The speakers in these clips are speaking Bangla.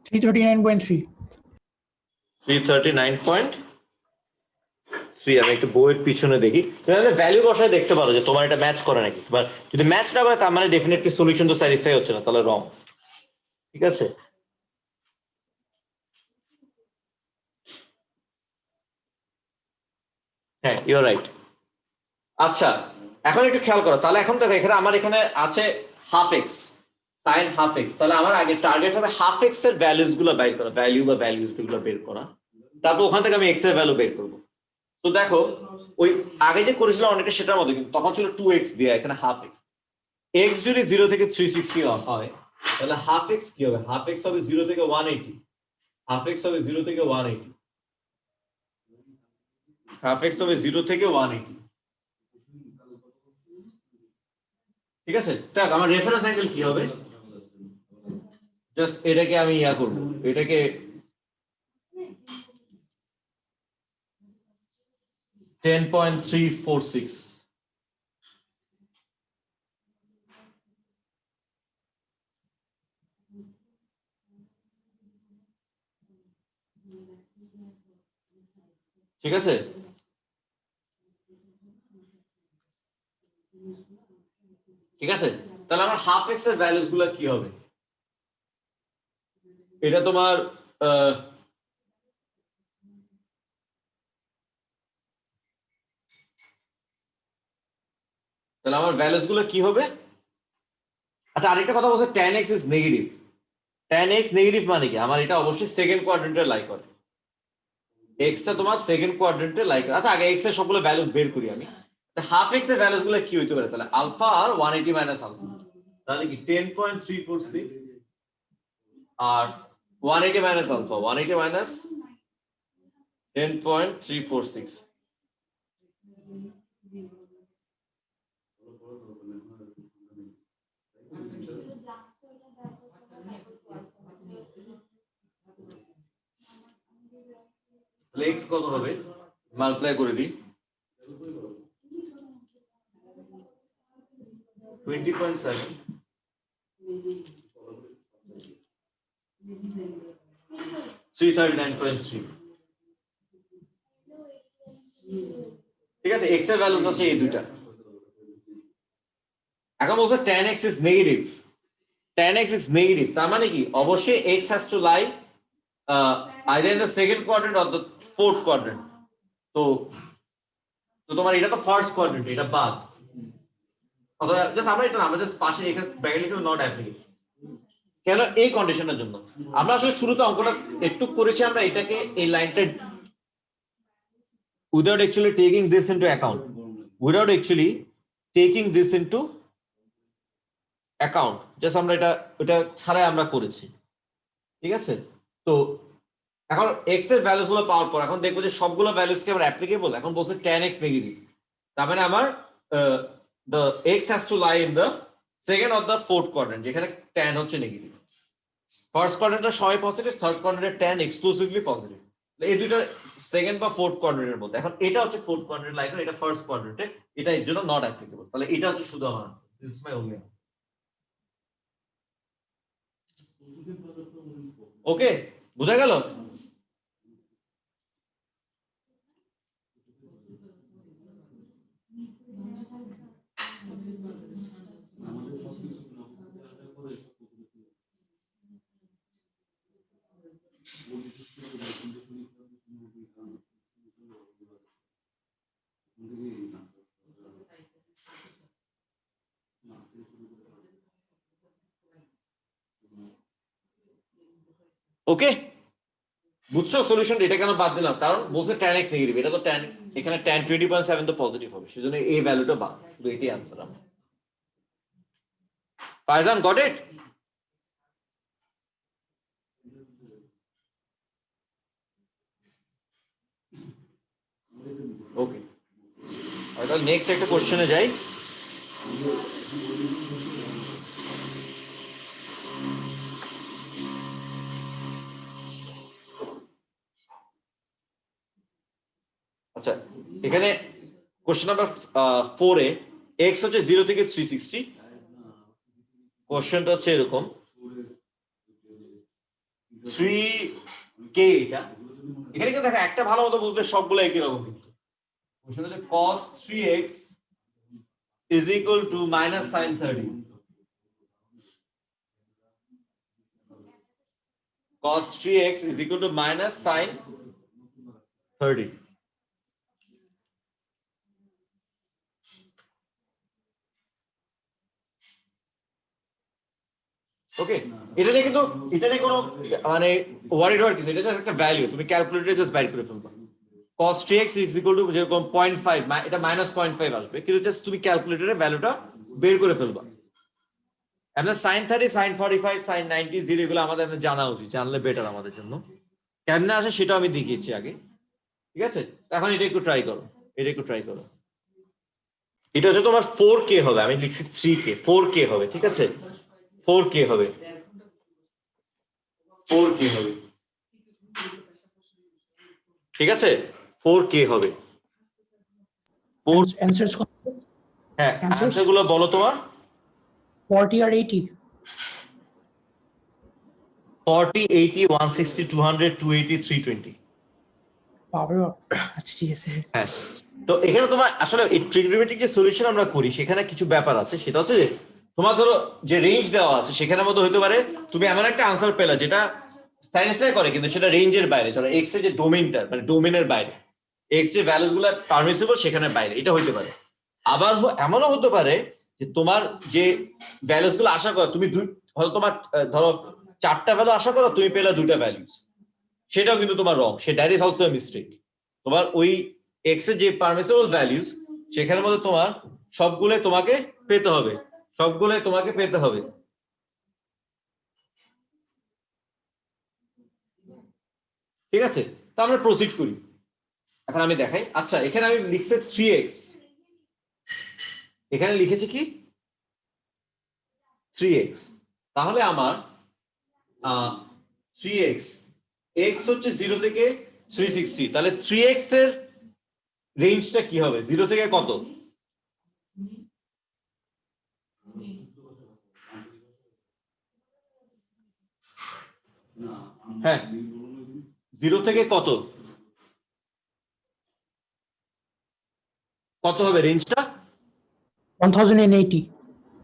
339.3 339.3 আমি একটু বইয়ের পিছনে দেখি, ভ্যালু বসায় দেখতে পারো যে তোমার এটা ম্যাচ করে নাকি। যদি ম্যাচ না করে তার মানে ডেফিনেটলি সলিউশন তো স্যাটিসফাই হচ্ছে না, তাহলে রং। ঠিক আছে, হ্যাঁ ইউ আর রাইট। আচ্ছা এখন একটু খেয়াল করো, তাহলে এখন দেখো এখানে আমার এখানে আছে half x sign half x, তাহলে আমার আগে টার্গেট হবে হাফ এক্স এর ভ্যালুস গুলো বের করা, ভ্যালু বা ভ্যালুস গুলো বের করা, তারপর ওখান থেকে আমি এক্স এর ভ্যালু বের করবো। তো দেখো ওই আগে যে করেছিলাম অনেকটা সেটার মতো, কিন্তু তখন ছিল 2x দিয়ে, এখানে হাফ এক্স। এক্স যদি 0 থেকে 360 হয় তাহলে হাফ এক্স কি হবে? হাফ এক্স হবে 0 থেকে 180, হাফ এক্স হবে 0 থেকে 180, হাফ এক্স হবে 0 থেকে 180। ঠিক আছে, দেখ আমার রেফারেন্স অ্যাঙ্গেল কি হবে, জাস্ট এটাকে আমি ইয়া করব, এটাকে 10.346। ঠিক আছে, ঠিক আছে, তাহলে আমার হাফ এক্স এর ভ্যালুস গুলো কি হবে? এটা তোমার তাহলে আমার ভ্যালুস গুলো কি হবে? আচ্ছা আরেকটা কথা বলছে tan x is negative. tan x negative মানে কি? আমার এটা অবশ্যই সেকেন্ড কোয়াড্রেন্টে লাই করে, x টা তোমার সেকেন্ড কোয়াড্রেন্টে লাই করে। আচ্ছা আগে x এর সবগুলো ভ্যালুস বের করি আমি। হাফ এক্স এর ভ্যালুস গুলো কি হইতে পারে? তাহলে আলফা আর 180 মাইনাস আলফা, তাহলে কি 10.346 আর 180 মাইনাস আলফা, 180 মাইনাস 10.346। x কত হবে? মাল্টিপ্লাই করে দিই, 20.7, 339.3। ঠিক আছে, x এর ভ্যালুস আছে এই দুইটা। এখন বলছে tan x is negative, tan x is negative, তার মানে কি অবশ্যই x has to lie either in the second quadrant or the fourth quadrant। তো তো তোমার এটা তো ফার্স্ট কোয়াড্রেন্ট, এটা বাদ। অথবা জাস্ট আমরা এটা না, আমরা জাস্ট পাশে এখানে ব্র্যাকেট লিখে নট অ্যাপ্লিকেবল। কেন? এই কন্ডিশনের জন্য। আমরা আসলে শুরুতে অঙ্কটা একটু করেছি আমরা এটাকে, এই লাইনটা without actually taking this into account, without actually taking this into account, just আমরা এটা ছাড়াই আমরা করেছি। ঠিক আছে, তো এখন এক্স এর ভ্যালুস গুলো পাওয়ার পর এখন দেখবো যে সবগুলো ভ্যালুস কি আমার অ্যাপ্লিকেবল। এখন বলছে tan x নেগেটিভ, তার মানে আমার the x has to lie in the second or the fourth quadrant, যেখানে tan হচ্ছে নেগেটিভ। ফার্স্ট কোয়াড্রেন্টে সবাই পজিটিভ, থার্ড কোয়াড্রেন্টে tan এক্সক্লুসিভলি পজিটিভ। এই দুটো সেকেন্ড বা ফোর্থ কোয়াড্রেন্টের মধ্যে। এখন এটা হচ্ছে ফোর্থ কোয়াড্রেন্ট লাইক, এটা ফার্স্ট কোয়াড্রেন্টে, এটা এর জন্য নট অ্যাপ্লিকেবল। তাহলে এটা হচ্ছে শুধু আমার answer, this is my only answer. Okay, বুঝা গেল? ওকে, বুঝছো সলিউশন? এটা কেন বাদ দিলাম? কারণ বলছে tan x নেগেটিভ, এটা তো tan, এখানে tan 20.7 তো পজিটিভ হবে, সেজন্য এই ভ্যালুটা বাদ, শুধু এটাই আনসার আমার। Faizan got it? ওকে, তাহলে নেক্সট একটা কোশ্চেনে যাই। আচ্ছা এখানে কোশ্চেন নাম্বার 4 এ x হচ্ছে 0 থেকে 360। কোশ্চেনটা হচ্ছে এরকম, 3k এটা এখানে কিন্তু দেখো একটা ভালো মতো বুঝতে সবগুলো একই রকম কিন্তু কোশ্চেন হচ্ছে cos 3x is equal to minus sin 30 cos 3x is equal to minus sin 30 ওকে এটা নিয়ে কোনো মানে ওয়ারিড হওয়ার কিছু এটা জাস্ট একটা ভ্যালু তুমি ক্যালকুলেটরে জাস্ট বাইর করে ফেলবা cos 3x is equal to যেরকম 0.5 এটা -0.5 আসবে কিন্তু জাস্ট তুমি ক্যালকুলেটরে ভ্যালুটা বের করে ফেলবা আমরা sin 30 sin 45 sin 90 0 এগুলো আমাদের জানা উচিত জানলে বেটার আমাদের জন্য কেমনে আসে সেটা আমি দেখিয়েছি আগে ঠিক আছে এখন এটা একটু ট্রাই করো এটা হচ্ছে তোমার 4k হবে আমি লিখছি 3k 4k হবে ঠিক আছে 4k হবে ঠিক আছে 4k হবে হ্যাঁ অ্যানসার গুলো বলো তোমার 40 আর 80 40 80 160 200 280 320 বাবা আচ্ছা ঠিক আছে হ্যাঁ তো এখানে তোমার আসলে এই ট্রিগনোমেট্রিক যে সলিউশন আমরা করি সেখানে কিছু ব্যাপার আছে সেটা হচ্ছে যে তোমার ধরো যে রেঞ্জ দেওয়া আছে সেখানের মধ্যে হতে পারে তুমি এমন একটা আনসার পেলা যেটা স্যাটিসফাই করে কিন্তু সেটা রেঞ্জের বাইরে ধরো এক্স এর যে ডোমেইনটা মানে ডোমেইনের বাইরে এক্স যে ভ্যালুস গুলো পারমিসিবল সেখানে বাইরে এটা হতে পারে আবার এমনও হতে পারে যে তোমার যে ভ্যালুস গুলো আশা করো তুমি ধরো তোমার ধরো 4টা ভ্যালু আশা করো তুমি পেলা 2টা ভ্যালুস সেটাও কিন্তু তোমার wrong say that is also a mistake তোমার ওই এক্স এর যে পারমিসিবল ভ্যালুস সেখানের মধ্যে তোমার সবগুলো তোমাকে পেতে হবে ঠিক আছে তো আমরা প্রসিড করি এখন আমি দেখাই আচ্ছা এখানে আমি লিখছি 3x এখানে লিখেছি কি 3x তাহলে আমার 3x x হচ্ছে 0 থেকে 360 তাহলে 3x এর রেঞ্জটা কি হবে 0 থেকে কত হ্যাঁ 0 থেকে কত হবে রেঞ্জটা 1080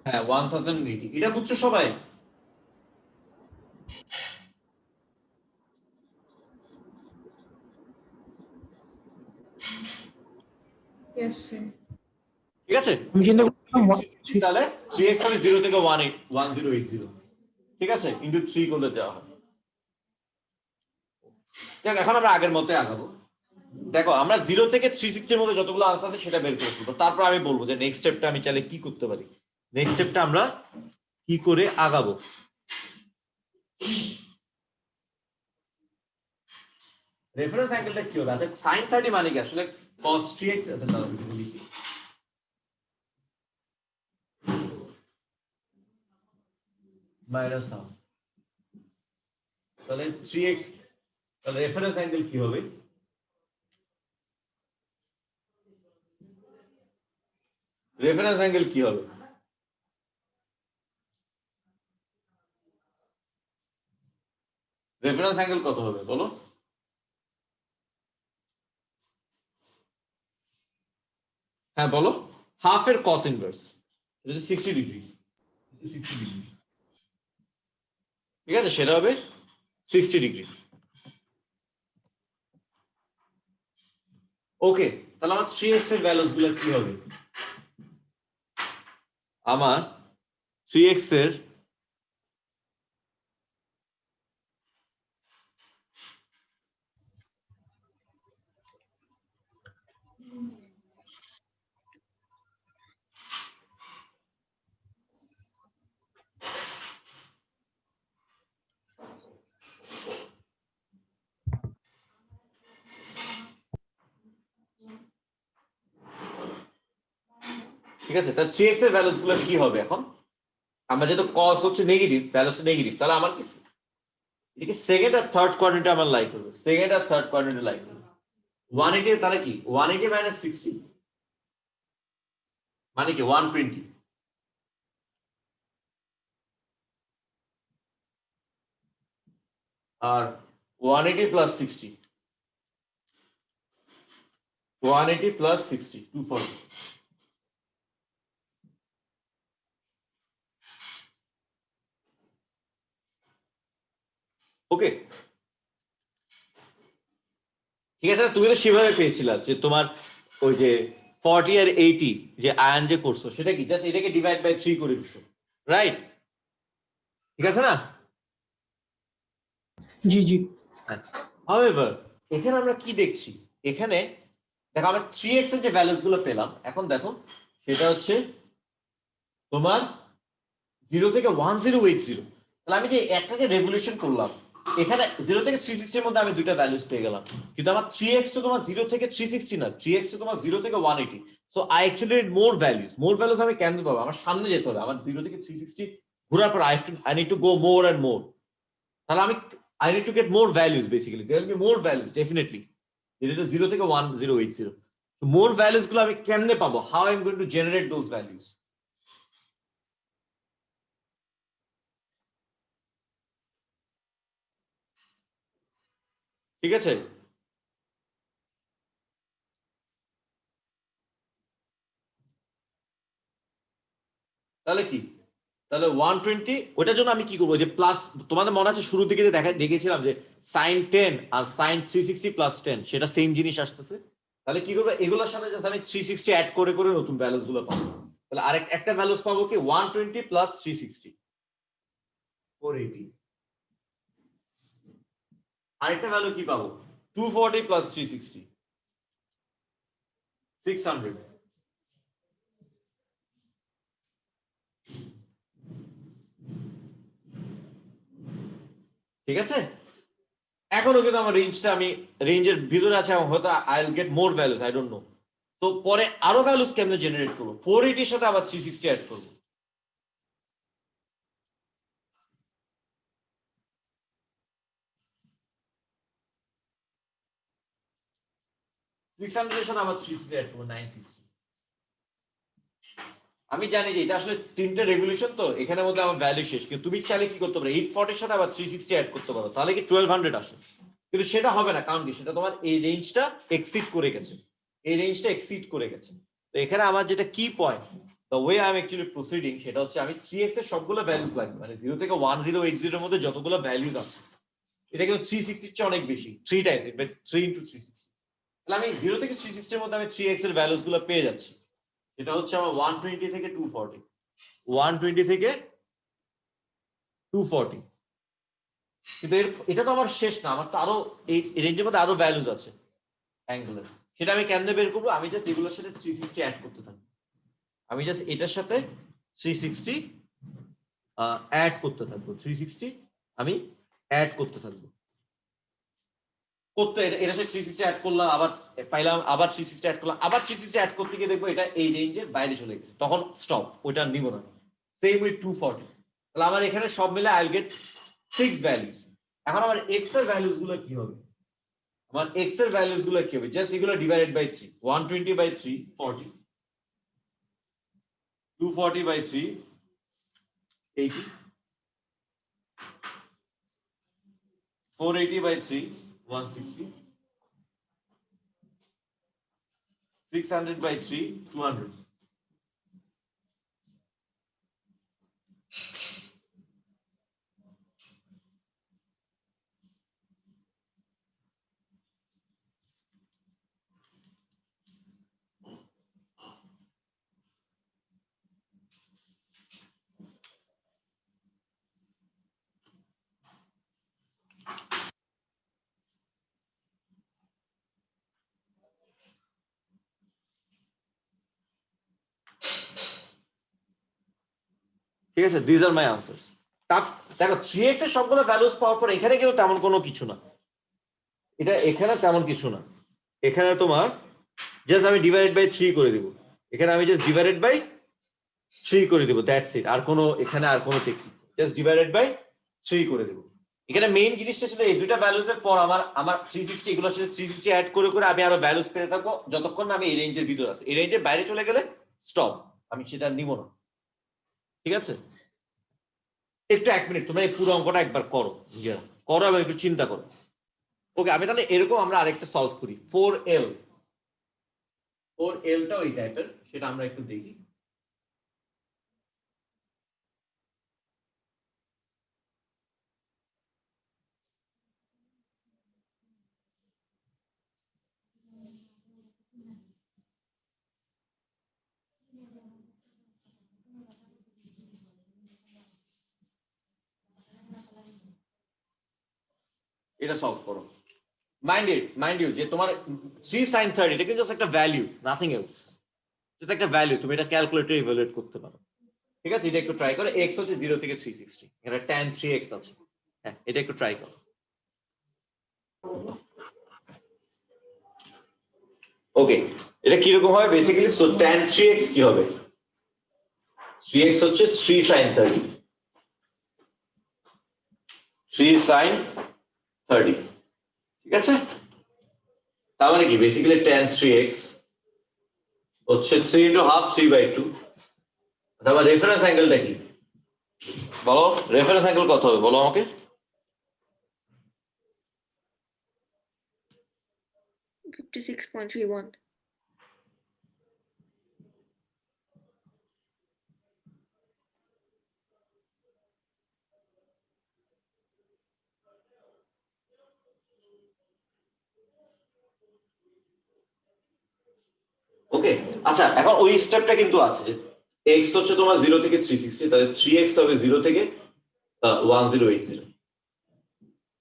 হ্যাঁ 1080 এটা বুঝছো সবাই Yes, sir. ঠিক আছে আমি চিন্তা করলাম তাহলে 3x হবে 0 থেকে 1080 ঠিক আছে ইনটু 3 করলে যাওয়া হবে দেখ এখন আমরা আগের মতই আগাবো দেখো আমরা 0 থেকে 360 এর মধ্যে যতগুলো আনসার আছে সেটা বের করে ফেলবো তারপর আমি বলবো যে নেক্সট স্টেপটা আমি চাইলে কি করতে পারি নেক্সট স্টেপটা আমরা কি করে আগাবো রেফারেন্স অ্যাঙ্গেলটা কি হবে আচ্ছা sin 30 মানে কি আসলে cos 3x আছে না লিখি মাইনাস হাফ তাহলে 3x তাহলে রেফারেন্স অ্যাঙ্গেল কি হবে রেফারেন্স অ্যাঙ্গেল কি হবে রেফারেন্স অ্যাঙ্গেল কত হবে বলো হ্যাঁ বলো হাফ এর cos ইনভার্স এটা হচ্ছে 60 ডিগ্রি ঠিক আছে সেটা হবে 60 ডিগ্রি ওকে তাহলে আমার 3x এর ভ্যালুস গুলো কি হবে আমার 3x এর ঠিক আছে তাহলে 3x এর ভ্যালুস গুলো কি হবে এখন আমরা যেহেতু cos হচ্ছে নেগেটিভ ভ্যালুস নেগেটিভ তাহলে আমার কি এটা কি সেকেন্ড আর থার্ড কোয়াড্রেন্টে আমার লাইক করবে সেকেন্ড আর থার্ড কোয়াড্রেন্টে লাইক করবে 180 তাহলে কি 180 মাইনাস 60 মানে কি 120 আর 180 প্লাস 60, 180 প্লাস 60, 240. ওকে, ঠিক আছে, তুমি তো সেভাবে পেয়েছিলা যে তোমার ওই যে 40 আর 80 যে আয়ন যে করছো সেটা কি জাস্ট এটাকে ডিভাইড বাই 3 করে দিছো, রাইট? ঠিক আছে না? জি জি However, এখানে আমরা কি দেখছি, এখানে দেখো আমরা 3x এর যে ভ্যালুস গুলো পেলাম, এখন দেখো সেটা হচ্ছে তোমার 0 থেকে 1080। তাহলে আমি যে একটাকে রেভলিউশন করলাম, এখানে 0 থেকে 360 এর মধ্যে আমি দুইটা ভ্যালুস পেয়ে গেলাম, কিন্তু আমার 3x তো তোমার 0 থেকে 360 না, 3x তো তোমার 0 থেকে 180। So I actually need more values. More values আমি কেন পাবো? আমার সামনে যেতে হবে, আমার 0 থেকে 360 ঘোরার পর I need to go more and more. তাহলে আমি I need to get more values basically. There will be more values definitely. It is 0 থেকে 1080. So more values গুলো আমি কেমনে পাবো? How I'm going to generate those values? ঠিক আছে? তাহলে কি? তাহলে 120, ওটার জন্য আমি কি করবো? যে প্লাস, তোমাদের মনে আছে শুরুর দিকে যে দেখেছিলাম যে sin 10 আর sin 360 প্লাস 10 সেটা সেম জিনিস আসতেছে। তাহলে কি করবো? এগুলোর সাথে জাস্ট আমি 360 অ্যাড করে করে নতুন ভ্যালুস গুলো পাবো। তাহলে একটা ভ্যালুস পাবো কি 120 প্লাস 360, 480। আরেকটা ভ্যালু কি পাবো? 240 প্লাস 360, 600। ঠিক আছে, এখনো কিন্তু আমার আমি রেঞ্জের ভিতরে আছে, এবং হয়তো I will get more values, I don't know. তো পরে আরো ভ্যালুস কেমনে জেনারেট করবো? 480 এর সাথে আবার 360 অ্যাড করবো। সিক্স হান্ড্রেড এর সাথে আবার 360 অ্যাড করবো, 960। আমি জানি যে এটা আসলে তিনটে রেভলিউশন, তো এখানের মধ্যে আমার ভ্যালু শেষ, কিন্তু তুমি চাইলে কি করতে পারো? 840 এর সাথে আবার 360 অ্যাড করতে পারো, তাহলে কি 1200 আসে। কিন্তু সেটা হবে না, কারণ কি? সেটা তোমার এই রেঞ্জটা এক্সিড করে গেছে, এই রেঞ্জটা এক্সিড করে গেছে। তো এখানে আমার যেটা কি point, the way I am actually proceeding, সেটা হচ্ছে আমি 3x এর সবগুলো ভ্যালুস লাগবে, মানে 0 থেকে 1080 এর মধ্যে যতগুলো ভ্যালুস আছে, এটা কিন্তু 360 এর চেয়ে অনেক বেশি, 3 টাইমস, 3 ইনটু 360। তাহলে আমি 0 থেকে 360 এর মধ্যে আমি 3x এর ভ্যালুস গুলো পেয়ে যাচ্ছি। এটা হচ্ছে আমার 120 থেকে 240, 120 থেকে 240। কিন্তু এটা তো আমার শেষ না, আমার তো আরো এই রেঞ্জের মধ্যে আরো ভ্যালুস আছে অ্যাঙ্গেলের। সেটা আমি কেমনে বের করবো? আমি জাস্ট এগুলোর সাথে 360 অ্যাড করতে থাকবো। আমি জাস্ট এটার সাথে 360 অ্যাড করতে থাকবো, 360 আমি অ্যাড করতে থাকবো। এটার সাথে 360 অ্যাড করলাম, আবার পাইলাম, আবার 360 অ্যাড করলাম, আবার 360 অ্যাড করতে গিয়ে দেখবো এটা এই রেঞ্জের বাইরে চলে গেছে, তখন স্টপ, ওইটা নিব না। Same with 240। তাহলে আমার এখানে সব মিলে আই উইল গেট 6 ভ্যালুস। এখন আমার এক্স এর ভ্যালুস গুলো কি হবে? আমার এক্স এর ভ্যালুস গুলো কি হবে? জাস্ট এগুলো divided by 3, 120 by 3 40, 240 by 3 80, 480 by 3 160, 600 by 3 200. ঠিক আছে, দিস আর মাই আনসার্স। দেখো 3x এর সবগুলো ভ্যালুস পাওয়ার পর এখানে কিন্তু তেমন কোনো কিছু না, এটা এখানে তেমন কিছু না। এখানে তোমার জাস্ট আমি ডিভাইডেড বাই 3 করে দিব, এখানে আমি জাস্ট ডিভাইডেড বাই 3 করে দিব, দ্যাটস ইট। আর কোনো এখানে আর কোনো টেকনিক, জাস্ট ডিভাইডেড বাই 3 করে দেব। এখানে মেইন জিনিসটা ছিল এই দুইটা ভ্যালুসের পর আমার 360, এগুলোর সাথে 360 অ্যাড করে করে আমি আরো ভ্যালুস পেতে থাকবো, যতক্ষণ না আমি এই রেঞ্জের ভিতরে আছি। এই রেঞ্জের বাইরে চলে গেলে স্টপ, আমি সেটা নিব না। ঠিক আছে, একটু 1 মিনিট তোমরা এই পুরো অঙ্কটা একবার করো, নিজেরা করো এবং একটু চিন্তা করো। ওকে, আমি তাহলে এরকম আমরা আরেকটা সলভ করি। 4L, 4Lটা ওই টাইপের, সেটা আমরা একটু দেখি। এটা সলভ করো। মাইন্ড ইউ যে তোমার 3 sin 30 এটা কিন্তু জাস্ট একটা ভ্যালু, নাথিং এলস। এটা একটা ভ্যালু, তুমি এটা ক্যালকুলেটরে ইভালুয়েট করতে পারো। ঠিক আছে, এটা একটু ট্রাই করো। x হচ্ছে 0 থেকে 360, এখানে tan 3x আছে। হ্যাঁ, এটা একটু ট্রাই করো। ওকে, এটা কিরকম হবে বেসিক্যালি? সো tan 3x কি হবে? 3x হচ্ছে 3 sin 30, 3 sin 30। ঠিক আছে, তার মানে কি বেসিক্যালি tan 3x হচ্ছে 3 into half, 3/2। তারপর রেফারেন্স অ্যাঙ্গেলটা কি বলো? রেফারেন্স অ্যাঙ্গেল কত হবে বলো আমাকে? 56.31. ওকে, আচ্ছা এখন ওই স্টেপটা কিন্তু আছে যে x হচ্ছে তোমার 0 থেকে 360, তাহলে 3x হবে 0 থেকে 1080।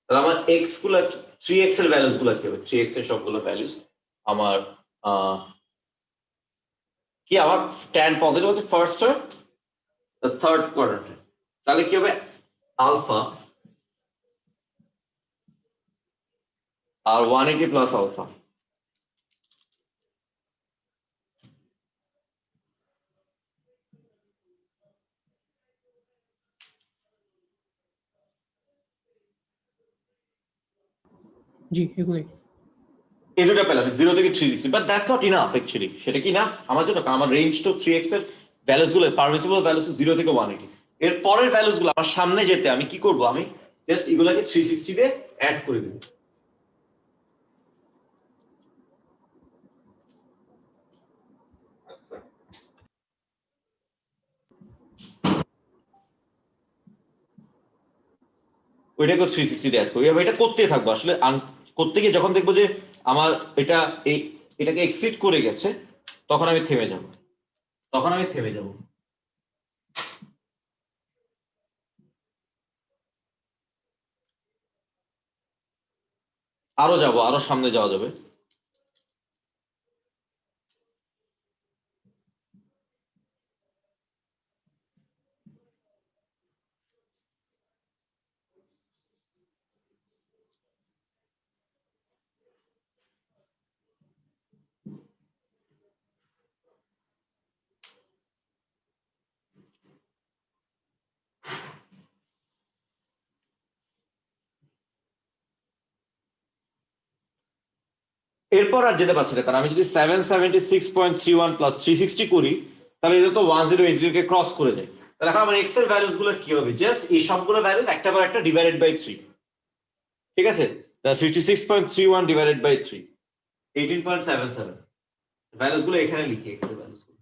তাহলে আমার x গুলা, 3x এর ভ্যালুস গুলা কি হবে? 3x এর সবগুলো ভ্যালুস আমার কি, আমার tan পজিটিভ হচ্ছে ফার্স্ট আর থার্ড কোয়াড্রেন্টে। তাহলে কি হবে? আলফা আর 180 প্লাস আলফা। জি এগুলোই। এই দুটো পেলাম 0 থেকে 360, but that's not enough actually. সেটা কি ইনাফ আমার জন্য? কারণ আমার রেঞ্জ তো 3x এর ভ্যালুস গুলো, পারমিসিবল ভ্যালুস 0 থেকে 180। এর পরের ভ্যালুস গুলো আমার সামনে যেতে আমি কি করব? আমি জাস্ট এগুলাকে 360 দিয়ে অ্যাড করে দেব। ওইটাকে 360 দিয়ে অ্যাড করি, আমি এটা করতে থাকবো আসলে। করতে গিয়ে যখন দেখবো যে আমার এটা এই এটাকে এক্সিড করে গেছে, তখন আমি থেমে যাব, তখন আমি থেমে যাব। আরো যাব, আরো সামনে যাওয়া যাবে। এরপর আর যেতে পারছি না, কারণ আমি যদি 776.31 প্লাস 360 করি, তাহলে এটা তো 1080 কে ক্রস করে যায়। তাহলে এখন আমার এক্স এর ভ্যালুস গুলো কি হবে? জাস্ট এই সবগুলো ভ্যালুস একটা পর একটা ডিভাইডেড বাই 3। ঠিক আছে, 56.31 ডিভাইডেড বাই 3, 18.77। ভ্যালুস গুলো এখানে লিখি, এক্স এর ভ্যালুস গুলো।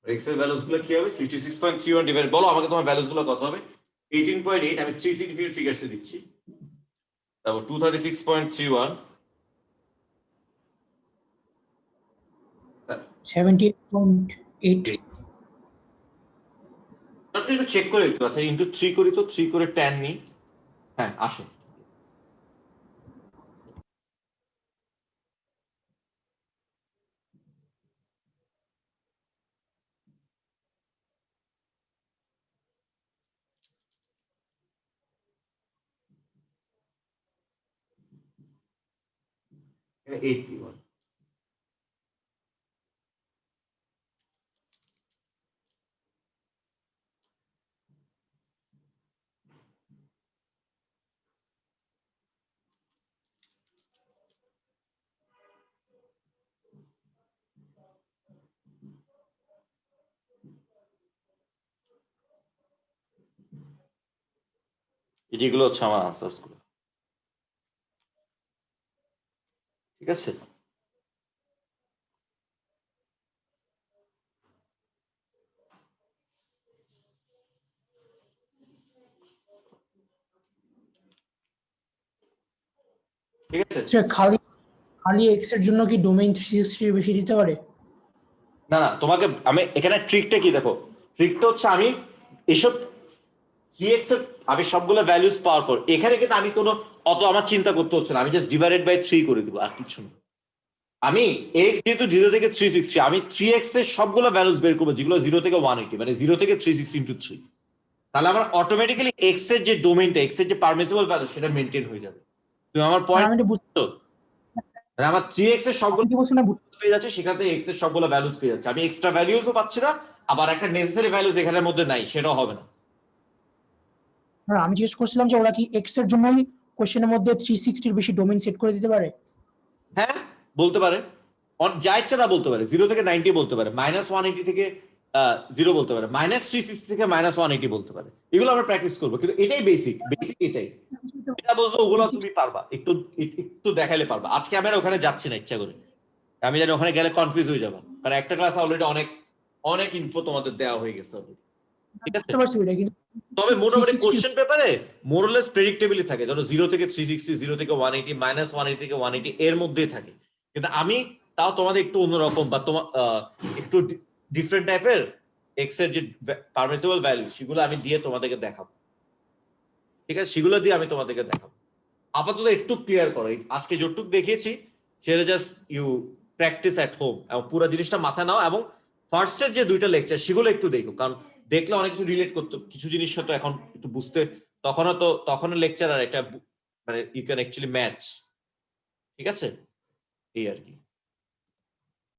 এক্স এর ভ্যালুস গুলো কি হবে? 56.31 ডিভাইড, বলো আমাকে তোমার ভ্যালুস গুলো কত হবে? 18.8, আমি 360 ফিগারসে দিচ্ছি। তারপর 236.31, 78.8। আপনি একটু চেক করে দেখতে পাচ্ছেন, ইন্টু 3 করি তো 3 করে 10 নিই। হ্যাঁ আসে। এটা 81। যেগুলো হচ্ছে আমার আনসার্স গুলো, ঠিক আছে? ঠিক আছে, স্যার খালি খালি এক্স এর জন্য কি ডোমেইন 360 এর বেশি দিতে পারে? না না, তোমাকে আমি এখানে ট্রিকটা কি দেখো, ট্রিকটা হচ্ছে আমি এসব gx এর আমি সবগুলো ভ্যালুস পাওয়ার পর এখানে কিন্তু আমি কোনো অত আমার চিন্তা করতে হচ্ছে না, আমি জাস্ট ডিভাইডেড বাই 3 করে দিব, আর কিছু না। আমি x যেহেতু 0 থেকে 360, আমি 3x এর সবগুলো ভ্যালুস বের করবো যেগুলো 0 থেকে 180, মানে 0 থেকে 360 ইন্টু 3। তাহলে আমার অটোমেটিক্যালি x এর যে ডোমেইনটা, x এর যে পারমিসিবল ভ্যালু সেটা মেনটেন হয়ে যাবে। তুমি আমার আর পয়েন্ট, আমি তো বুঝতে মানে আমার 3x এর সবগুলো আপনি কি বলছেন না পেয়ে যাচ্ছে, সেখান থেকে x এর সবগুলো ভ্যালুস পেয়ে যাচ্ছে, আমি এক্সট্রা ভ্যালুসও পাচ্ছি না, আবার একটা নেসেসারি ভ্যালুস এখানের মধ্যে নাই সেটাও হবে না। না, আমি জিজ্ঞেস করছিলাম যে ওরা কি এক্স এর জন্যই কোশ্চেনের মধ্যে 360 এর বেশি ডোমেইন সেট করে দিতে পারে? হ্যাঁ বলতে পারে, যা ইচ্ছা তা বলতে পারে, 0 থেকে 90 বলতে পারে, -180 থেকে 0 বলতে পারে, -360 থেকে -180 বলতে পারে। এগুলো আমরা প্র্যাকটিস করবো, কিন্তু এটাই বেসিক এটাই। এটা বুঝলো, ওগুলো তুমি পারবা, একটু একটু দেখাইলে পারবা। আজকে আমি আর ওখানে যাচ্ছি না ইচ্ছা করে, আমি জানি ওখানে গেলে কনফিউজ হয়ে যাবে, কারণ একটা ক্লাস অলরেডি অনেক অনেক ইনফো তোমাদের দেওয়া হয়ে গেছে already, ঠিক আছে? বুঝতে পারছি ওটা, কিন্তু তবে মোটামুটি 360 কোশ্চেন পেপারে মোরলেস প্রেডিক্টেবলি থাকে, ধরো 0 থেকে 360, 0 থেকে 180, -180 থেকে 180 এর মধ্যেই থাকে। কিন্তু আমি তাও তোমাদের একটু অন্যরকম বা তোমার একটু ডিফারেন্ট টাইপের এক্স এর যে পারমিসিবল ভ্যালু সেগুলো আমি দিয়ে তোমাদেরকে দেখাবো, ঠিক আছে? সেগুলো দিয়ে আমি তোমাদেরকে দেখাবো। আপাতত একটু ক্লিয়ার করো, আজকে যতটুকু দেখিয়েছি সেটা just you practise at home, এবং পুরো জিনিসটা মাথায় নাও, এবং ফার্স্টের যে 2টা লেকচার সেগুলো একটু দেখো, কারণ দেখলে অনেক কিছু রিলেট করতে, কিছু জিনিস তো এখন একটু বুঝতে, তখনের লেকচার আর এটা মানে ইউ ক্যান অ্যাকচুয়ালি ম্যাচ, ঠিক আছে? এই আর কি।